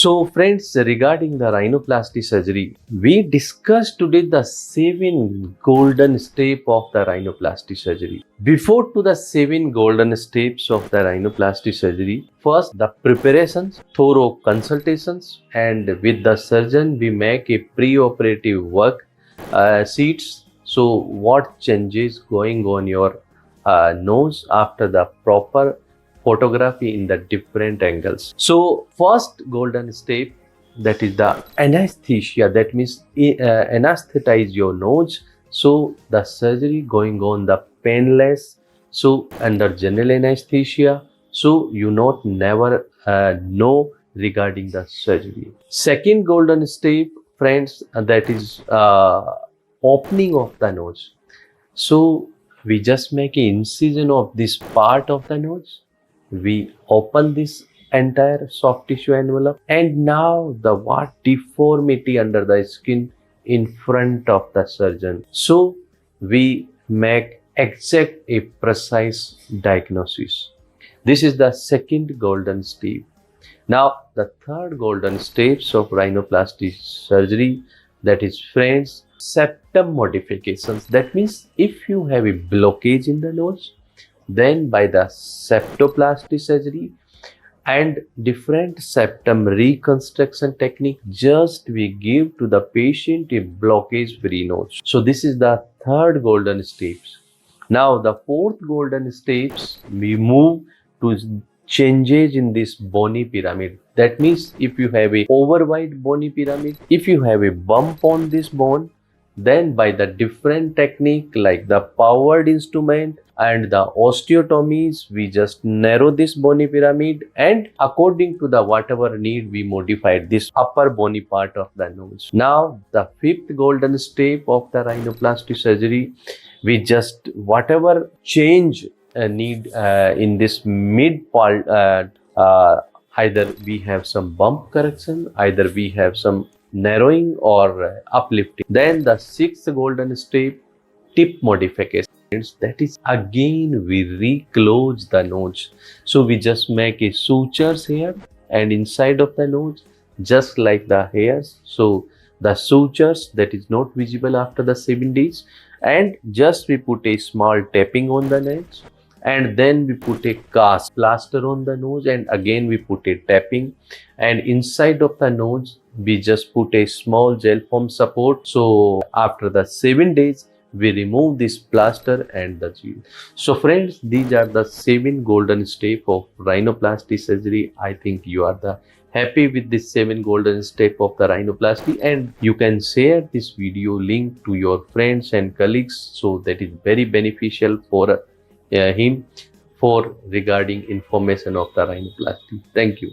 So friends, regarding the rhinoplasty surgery, we discussed today the 7 golden steps of the rhinoplasty surgery. Before to the 7 golden steps of the rhinoplasty surgery, first the preparations, thorough consultations, and with the surgeon we make a pre-operative work sheets. So what changes going on your nose after the proper photography in the different angles. So first golden step, that is the anesthesia, that means anesthetize your nose. So the surgery going on the painless, so under general anesthesia, so you not never know regarding the surgery. Second golden step, friends, that is opening of the nose. So we just make an incision of this part of the nose, we open this entire soft tissue envelope, and now the what deformity under the skin in front of the surgeon. So we make exact a precise diagnosis. This is the second golden step. Now the third golden steps of rhinoplasty surgery, that is friends, septum modifications. That means if you have a blockage in the nose, then by the septoplasty surgery and different septum reconstruction technique, just we give to the patient a blockage free nose. So this is the third golden steps. Now the fourth golden steps, we move to changes in this bony pyramid. That means if you have a over wide bony pyramid, if you have a bump on this bone, then by the different technique like the powered instrument and the osteotomies, we just narrow this bony pyramid, and according to the whatever need, we modified this upper bony part of the nose. Now the fifth golden step of the rhinoplasty surgery, we just whatever change need in this mid part, either we have some bump correction, either we have some narrowing or uplifting. Then the sixth golden step, tip modification. That is again we reclose the nose. So we just make a sutures here and inside of the nose, just like the hairs. So the sutures that is not visible after the 7 days, and just we put a small tapping on the nose, and then we put a cast plaster on the nose, and again we put a tapping, and inside of the nose we just put a small gel foam support. So after the 7 days we remove this plaster and the gel. So friends, these are the 7 golden steps of rhinoplasty surgery. I think you are the happy with this 7 golden step of the rhinoplasty, and you can share this video link to your friends and colleagues, so that is very beneficial for him for regarding information of the rhinoplasty. Thank you.